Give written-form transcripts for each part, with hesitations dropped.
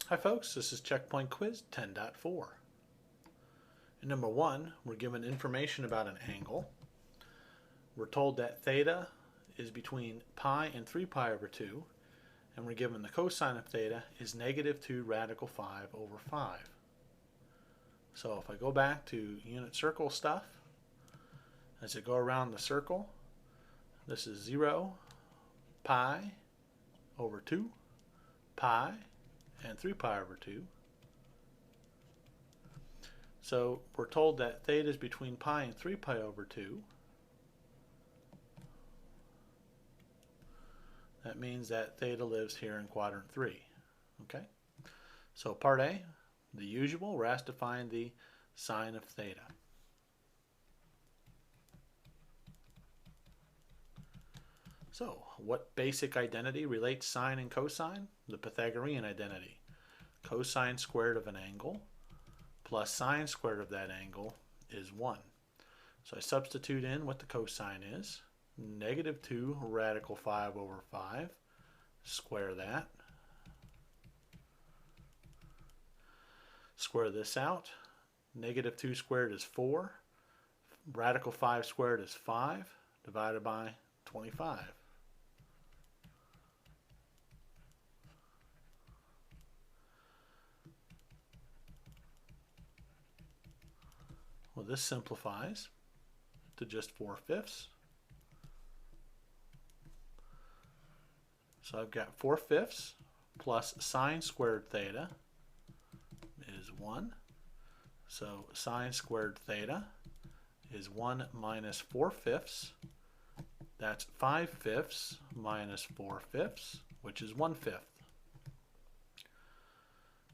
Hi folks, this is Checkpoint Quiz 10.4. In number 1, we're given information about an angle. We're told that theta is between pi and 3 pi over 2, and we're given the cosine of theta is negative 2 radical 5 over 5. So if I go back to unit circle stuff, as I go around the circle, this is 0, pi over 2, pi, and 3 pi over 2. So we're told that theta is between pi and 3 pi over 2. That means that theta lives here in quadrant 3. Okay? So part A, the usual, we're asked to find the sine of theta. So what basic identity relates sine and cosine? The Pythagorean identity. Cosine squared of an angle plus sine squared of that angle is 1. So I substitute in what the cosine is. Negative 2 radical 5 over 5. Square that. Square this out. Negative 2 squared is 4. Radical 5 squared is 5 divided by 25. Well, this simplifies to just 4/5. So I've got 4/5 plus sine squared theta is 1. So sine squared theta is 1 minus 4/5. That's 5/5 minus 4/5, which is 1/5.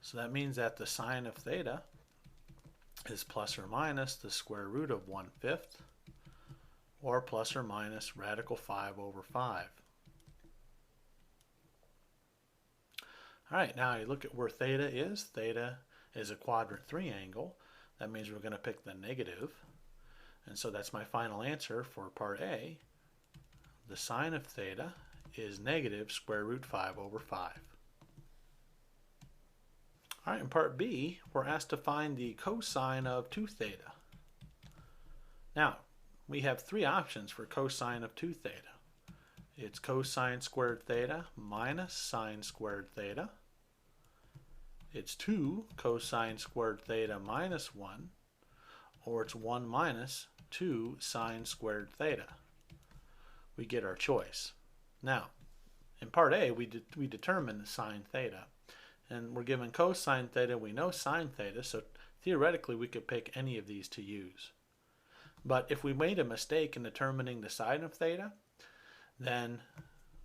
So that means that the sine of theta is plus or minus the square root of 1/5, or plus or minus radical 5 over 5. All right, now you look at where theta is. Theta is a quadrant 3 angle. That means we're going to pick the negative. And so that's my final answer for part A. The sine of theta is negative square root 5 over 5. All right, in part B, we're asked to find the cosine of 2 theta. Now, we have 3 options for cosine of 2 theta. It's cosine squared theta minus sine squared theta. It's 2 cosine squared theta minus 1, or it's 1 minus 2 sine squared theta. We get our choice. Now, in part A, we determine sine theta. And we're given cosine theta, we know sine theta, so theoretically we could pick any of these to use. But if we made a mistake in determining the sine of theta, then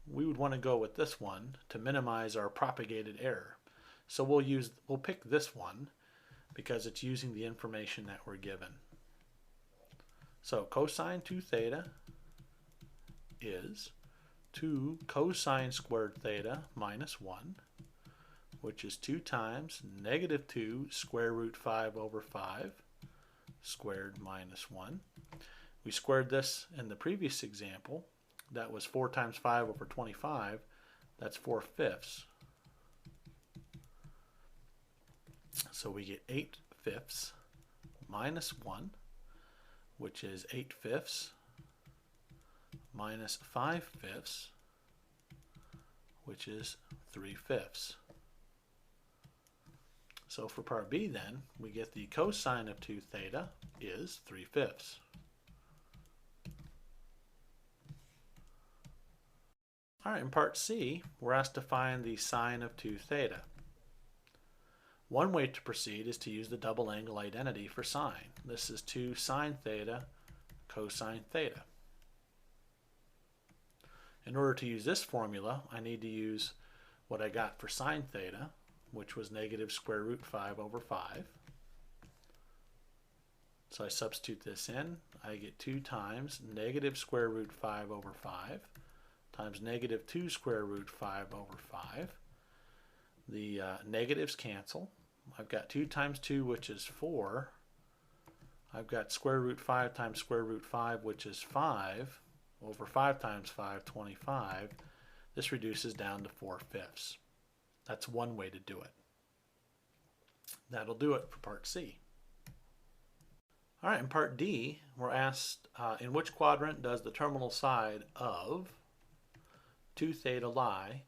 we would want to go with this one to minimize our propagated error. So we'll pick this one because it's using the information that we're given. So cosine 2 theta is 2 cosine squared theta minus 1, which is 2 times negative 2 square root 5 over 5 squared minus 1. We squared this in the previous example. That was 4 times 5 over 25. That's 4/5. So we get 8/5 minus 1, which is 8/5 minus 5/5, which is 3/5. So for part B then, we get the cosine of 2 theta is 3/5. All right, in part C, we're asked to find the sine of 2 theta. One way to proceed is to use the double angle identity for sine. This is 2 sine theta cosine theta. In order to use this formula, I need to use what I got for sine theta, which was negative square root 5 over 5. So I substitute this in. I get 2 times negative square root 5 over 5 times negative 2 square root 5 over 5. The negatives cancel. I've got 2 times 2, which is 4. I've got square root 5 times square root 5, which is 5, over 5 times 5, 25. This reduces down to 4/5. That's one way to do it. That'll do it for part C. All right, in part D, we're asked in which quadrant does the terminal side of 2 theta lie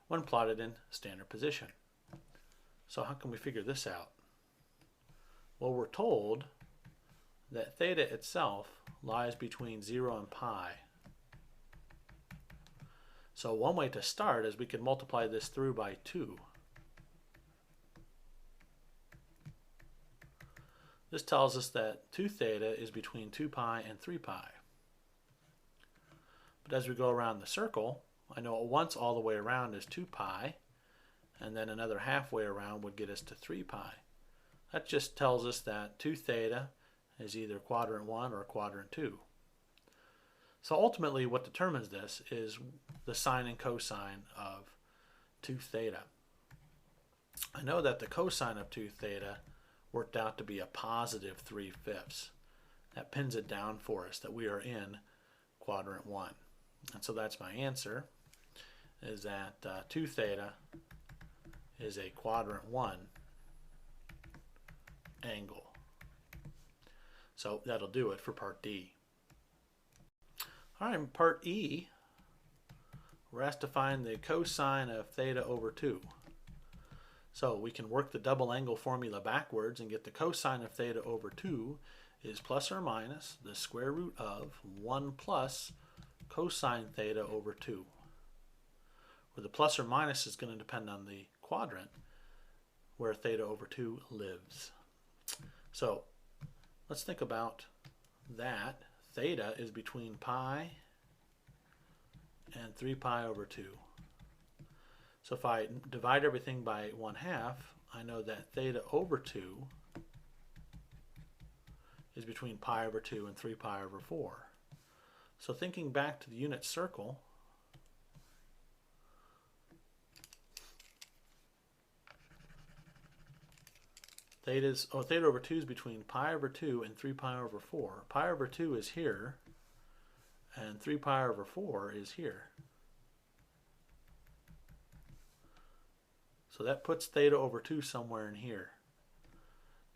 when plotted in standard position? So how can we figure this out? Well, we're told that theta itself lies between 0 and pi. So one way to start is we could multiply this through by 2. This tells us that 2 theta is between 2 pi and 3 pi. But as we go around the circle, I know once all the way around is 2 pi, and then another halfway around would get us to 3 pi. That just tells us that 2 theta is either quadrant 1 or quadrant 2. So ultimately what determines this is the sine and cosine of 2 theta. I know that the cosine of 2 theta worked out to be a positive 3/5. That pins it down for us that we are in quadrant 1. And so that's my answer, is that 2 theta is a quadrant 1 angle. So that'll do it for part D. All right, in part E, we're asked to find the cosine of theta over 2. So we can work the double angle formula backwards and get the cosine of theta over 2 is plus or minus the square root of 1 plus cosine theta over 2. Where the plus or minus is going to depend on the quadrant where theta over 2 lives. So let's think about that. Theta is between pi and 3 pi over 2. So if I divide everything by 1/2, I know that theta over 2 is between pi over 2 and 3 pi over 4. So thinking back to the unit circle, theta over 2 is between pi over 2 and 3 pi over 4. Pi over 2 is here, and 3 pi over 4 is here. So that puts theta over 2 somewhere in here.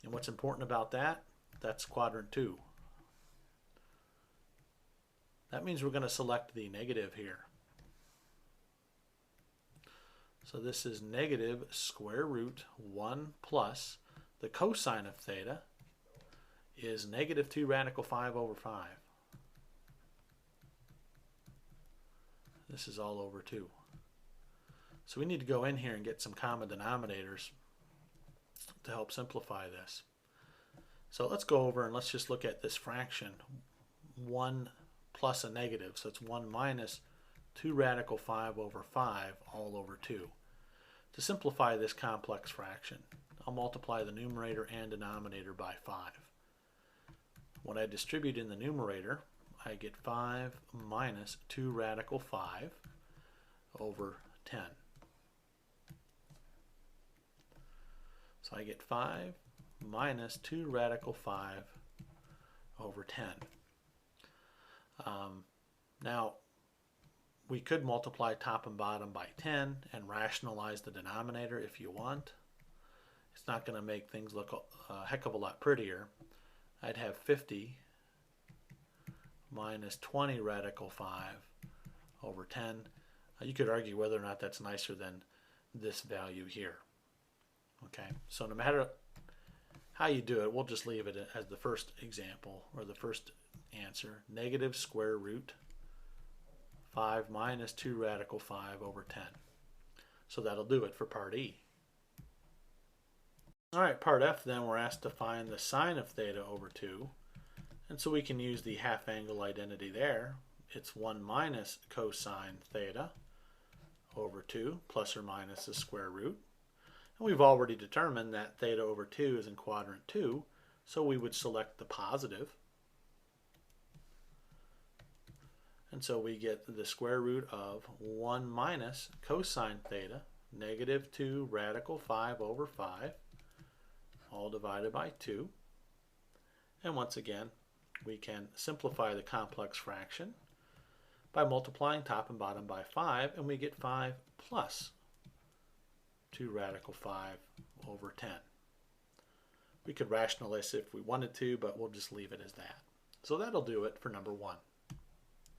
And what's important about that? That's quadrant 2. That means we're going to select the negative here. So this is negative square root 1 plus the cosine of theta is negative 2 radical 5 over 5. This is all over 2. So we need to go in here and get some common denominators to help simplify this. So let's go over and let's just look at this fraction. 1 plus a negative, so it's 1 minus 2 radical 5 over 5 all over 2. To simplify this complex fraction, I'll multiply the numerator and denominator by 5. When I distribute in the numerator, I get 5 minus 2 radical 5 over 10. So I get 5 minus 2 radical 5 over 10. Now, we could multiply top and bottom by 10 and rationalize the denominator if you want. It's not going to make things look a heck of a lot prettier. I'd have 50 minus 20 radical 5 over 10. You could argue whether or not that's nicer than this value here. Okay, so no matter how you do it, we'll just leave it as the first example, or the first answer, negative square root 5 minus 2 radical 5 over 10. So that'll do it for part E. All right, part F then, we're asked to find the sine of theta over 2. And so we can use the half angle identity there. It's 1 minus cosine theta over 2 plus or minus the square root. And we've already determined that theta over 2 is in quadrant 2, so we would select the positive. And so we get the square root of 1 minus cosine theta, negative 2 radical 5 over 5, all divided by 2. And once again, we can simplify the complex fraction by multiplying top and bottom by 5, and we get 5 plus 2 radical 5 over 10. We could rationalize if we wanted to, but we'll just leave it as that. So that'll do it for number 1.